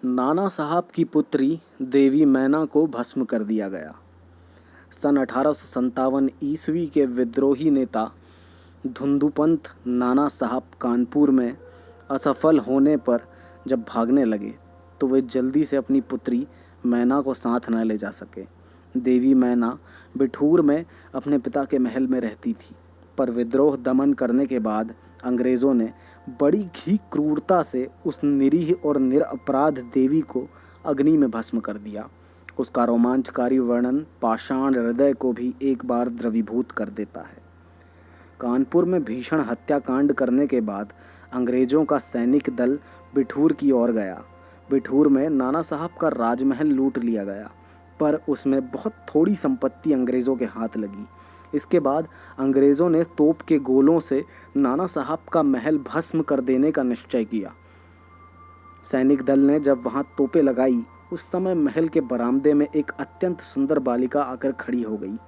नाना साहब की पुत्री देवी मैना को भस्म कर दिया गया। सन 1857 ईस्वी के विद्रोही नेता धुंधुपंत नाना साहब कानपुर में असफल होने पर जब भागने लगे तो वे जल्दी से अपनी पुत्री मैना को साथ न ले जा सके। देवी मैना बिठूर में अपने पिता के महल में रहती थी, पर विद्रोह दमन करने के बाद अंग्रेज़ों ने बड़ी ही क्रूरता से उस निरीह और निरपराध देवी को अग्नि में भस्म कर दिया। उसका रोमांचकारी वर्णन पाषाण हृदय को भी एक बार द्रवीभूत कर देता है। कानपुर में भीषण हत्याकांड करने के बाद अंग्रेज़ों का सैनिक दल बिठूर की ओर गया। बिठूर में नाना साहब का राजमहल लूट लिया गया, पर उसमें बहुत थोड़ी संपत्ति अंग्रेज़ों के हाथ लगी। इसके बाद अंग्रेज़ों ने तोप के गोलों से नाना साहब का महल भस्म कर देने का निश्चय किया। सैनिक दल ने जब वहां तोपें लगाई, उस समय महल के बरामदे में एक अत्यंत सुंदर बालिका आकर खड़ी हो गई।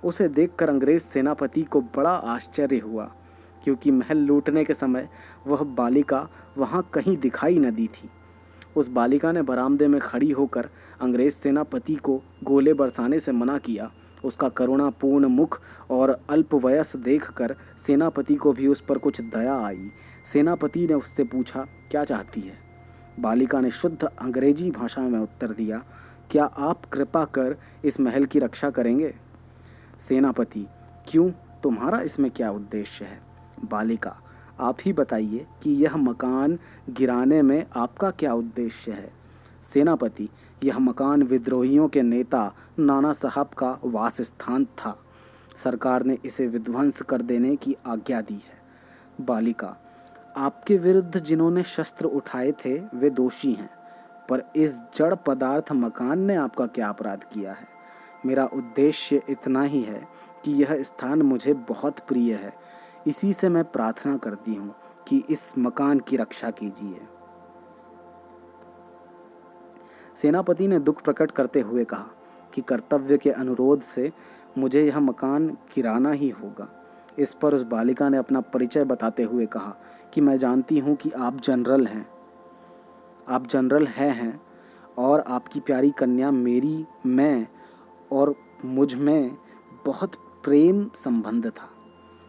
उसे देखकर अंग्रेज सेनापति को बड़ा आश्चर्य हुआ, क्योंकि महल लूटने के समय वह बालिका वहां कहीं दिखाई न दी थी। उस बालिका ने बरामदे में खड़ी होकर अंग्रेज सेनापति को गोले बरसाने से मना किया। उसका करुणापूर्ण मुख और अल्पवयस देखकर सेनापति को भी उस पर कुछ दया आई। सेनापति ने उससे पूछा, क्या चाहती है? बालिका ने शुद्ध अंग्रेजी भाषा में उत्तर दिया, क्या आप कृपा कर इस महल की रक्षा करेंगे? सेनापति, क्यों, तुम्हारा इसमें क्या उद्देश्य है? बालिका, आप ही बताइए कि यह मकान गिराने में आपका क्या उद्देश्य है? सेनापति, यह मकान विद्रोहियों के नेता नाना साहब का वास स्थान था। सरकार ने इसे विध्वंस कर देने की आज्ञा दी है। बालिका, आपके विरुद्ध जिन्होंने शस्त्र उठाए थे वे दोषी हैं, पर इस जड़ पदार्थ मकान ने आपका क्या अपराध किया है? मेरा उद्देश्य इतना ही है कि यह स्थान मुझे बहुत प्रिय है, इसी से मैं प्रार्थना करती हूँ कि इस मकान की रक्षा कीजिए। सेनापति ने दुख प्रकट करते हुए कहा कि कर्तव्य के अनुरोध से मुझे यह मकान गिराना ही होगा। इस पर उस बालिका ने अपना परिचय बताते हुए कहा कि मैं जानती हूँ कि आप जनरल हैं और आपकी प्यारी कन्या मैं और मुझ में बहुत प्रेम संबंध था।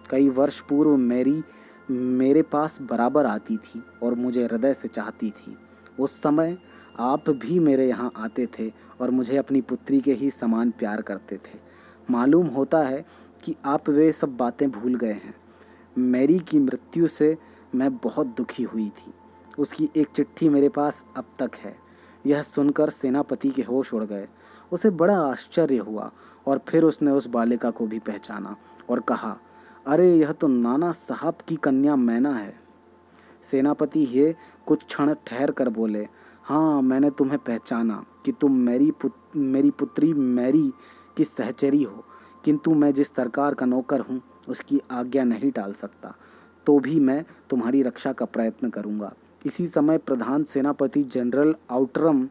कई वर्ष पूर्व मेरे पास बराबर आती थी और मुझे हृदय से चाहती थी। उस समय आप भी मेरे यहाँ आते थे और मुझे अपनी पुत्री के ही समान प्यार करते थे। मालूम होता है कि आप वे सब बातें भूल गए हैं। मैरी की मृत्यु से मैं बहुत दुखी हुई थी। उसकी एक चिट्ठी मेरे पास अब तक है। यह सुनकर सेनापति के होश उड़ गए। उसे बड़ा आश्चर्य हुआ और फिर उसने उस बालिका को भी पहचाना और कहा, अरे यह तो नाना साहब की कन्या मैना है। सेनापति ये कुछ क्षण ठहर कर बोले, हाँ, मैंने तुम्हें पहचाना कि तुम मेरी पुत्री मैरी की सहचरी हो, किंतु मैं जिस सरकार का नौकर हूँ उसकी आज्ञा नहीं टाल सकता, तो भी मैं तुम्हारी रक्षा का प्रयत्न करूँगा। इसी समय प्रधान सेनापति जनरल आउटरम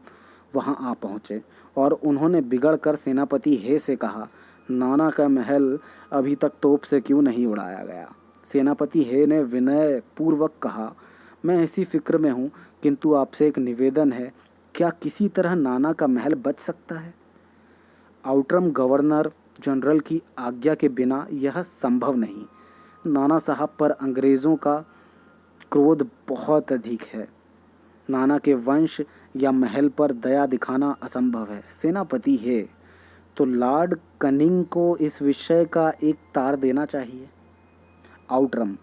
वहाँ आ पहुँचे और उन्होंने बिगड़कर सेनापति हे से कहा, नाना का महल अभी तक तोप से क्यों नहीं उड़ाया गया? सेनापति हे ने विनय पूर्वक कहा, मैं इसी फिक्र में हूँ, किंतु आपसे एक निवेदन है, क्या किसी तरह नाना का महल बच सकता है? आउटरम, गवर्नर जनरल की आज्ञा के बिना यह संभव नहीं। नाना साहब पर अंग्रेज़ों का क्रोध बहुत अधिक है। नाना के वंश या महल पर दया दिखाना असंभव है। सेनापति है तो लॉर्ड कनिंग को इस विषय का एक तार देना चाहिए। आउटरम,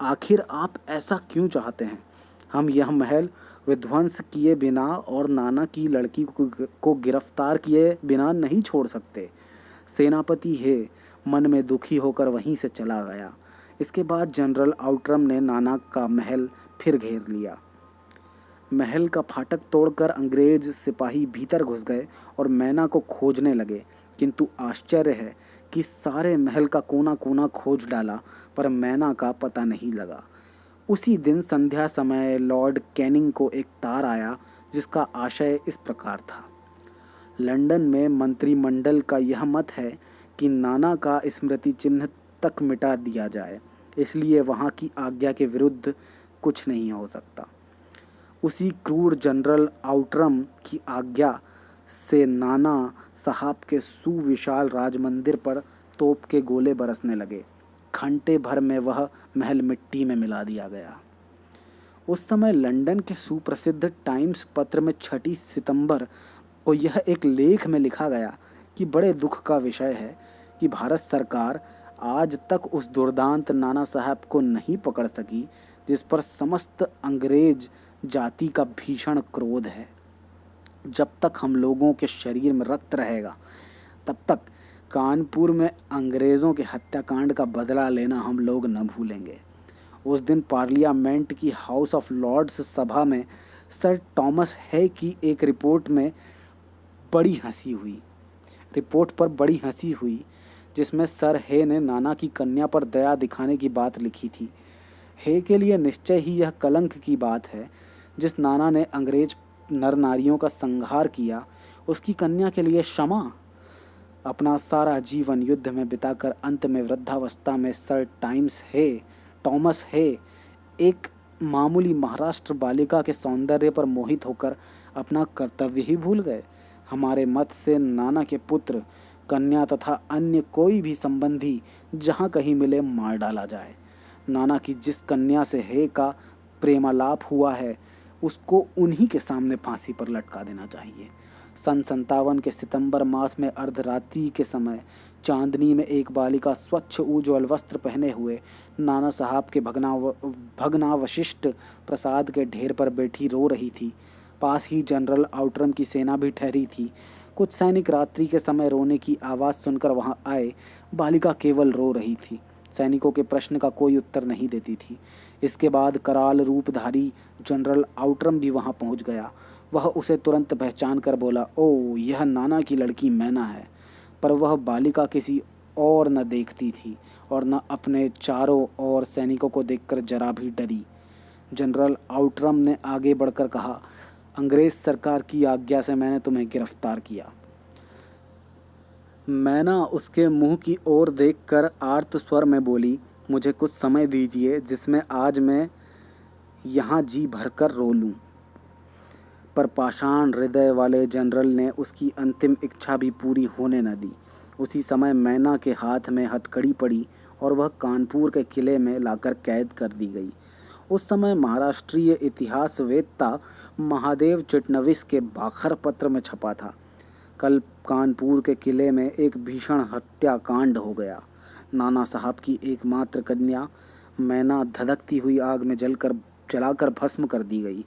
आखिर आप ऐसा क्यों चाहते हैं? हम यह महल विध्वंस किए बिना और नाना की लड़की को गिरफ्तार किए बिना नहीं छोड़ सकते। सेनापति है मन में दुखी होकर वहीं से चला गया। इसके बाद जनरल आउटरम ने नाना का महल फिर घेर लिया। महल का फाटक तोड़कर अंग्रेज सिपाही भीतर घुस गए और मैना को खोजने लगे, किंतु आश्चर्य है कि सारे महल का कोना कोना खोज डाला, पर मैना का पता नहीं लगा। उसी दिन संध्या समय लॉर्ड कैनिंग को एक तार आया, जिसका आशय इस प्रकार था, लंदन में मंत्रिमंडल का यह मत है कि नाना का स्मृति चिन्ह तक मिटा दिया जाए, इसलिए वहाँ की आज्ञा के विरुद्ध कुछ नहीं हो सकता। उसी क्रूर जनरल आउटरम की आज्ञा से नाना साहब के सुविशाल राजमंदिर पर तोप के गोले बरसने लगे। घंटे भर में वह महल मिट्टी में मिला दिया गया। उस समय लंदन के सुप्रसिद्ध टाइम्स पत्र में 6 सितंबर को यह एक लेख में लिखा गया कि बड़े दुख का विषय है कि भारत सरकार आज तक उस दुर्दांत नाना साहब को नहीं पकड़ सकी जिस पर समस्त अंग्रेज जाति का भीषण क्रोध है। जब तक हम लोगों के शरीर में रक्त रहेगा तब तक कानपुर में अंग्रेज़ों के हत्याकांड का बदला लेना हम लोग न भूलेंगे। उस दिन पार्लियामेंट की हाउस ऑफ लॉर्ड्स सभा में सर टॉमस है की एक रिपोर्ट पर बड़ी हंसी हुई जिसमें सर हे ने नाना की कन्या पर दया दिखाने की बात लिखी थी। हे के लिए निश्चय ही यह कलंक की बात है जिस नाना ने अंग्रेज नर नारियों का संहार किया उसकी कन्या के लिए क्षमा। अपना सारा जीवन युद्ध में बिताकर अंत में वृद्धावस्था में सर टॉमस हे एक मामूली महाराष्ट्र बालिका के सौंदर्य पर मोहित होकर अपना कर्तव्य ही भूल गए। हमारे मत से नाना के पुत्र, कन्या तथा अन्य कोई भी संबंधी जहाँ कहीं मिले मार डाला जाए। नाना की जिस कन्या से हे का प्रेमालाप हुआ है उसको उन्हीं के सामने फांसी पर लटका देना चाहिए। सन 57 के सितंबर मास में अर्धरात्रि के समय चांदनी में एक बालिका स्वच्छ उज्ज्वल वस्त्र पहने हुए नाना साहब के भग्नावशिष्ट प्रसाद के ढेर पर बैठी रो रही थी। पास ही जनरल आउटरम की सेना भी ठहरी थी। कुछ सैनिक रात्रि के समय रोने की आवाज़ सुनकर वहां आए। बालिका केवल रो रही थी, सैनिकों के प्रश्न का कोई उत्तर नहीं देती थी। इसके बाद कराल रूपधारी जनरल आउटरम भी वहां पहुंच गया। वह उसे तुरंत पहचान कर बोला, ओ यह नाना की लड़की मैना है। पर वह बालिका किसी और न देखती थी और न अपने चारों ओर सैनिकों को देखकर जरा भी डरी। जनरल आउटरम ने आगे बढ़कर कहा, अंग्रेज सरकार की आज्ञा से मैंने तुम्हें गिरफ्तार किया। मैना उसके मुंह की ओर देखकर आर्त स्वर में बोली, मुझे कुछ समय दीजिए जिसमें आज मैं यहाँ जी भरकर रो लूँ। पर पाषाण हृदय वाले जनरल ने उसकी अंतिम इच्छा भी पूरी होने न दी। उसी समय मैना के हाथ में हथकड़ी पड़ी और वह कानपुर के किले में लाकर कैद कर दी गई। उस समय महाराष्ट्रीय इतिहासवेत्ता महादेव चिटनविस के बाखर पत्र में छपा था, कल कानपुर के किले में एक भीषण हत्याकांड हो गया। नाना साहब की एकमात्र कन्या मैना धधकती हुई आग में जलाकर भस्म कर दी गई।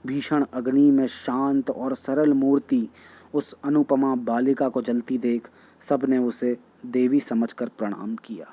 भीषण अग्नि में शांत और सरल मूर्ति उस अनुपमा बालिका को जलती देख सबने उसे देवी समझकर प्रणाम किया।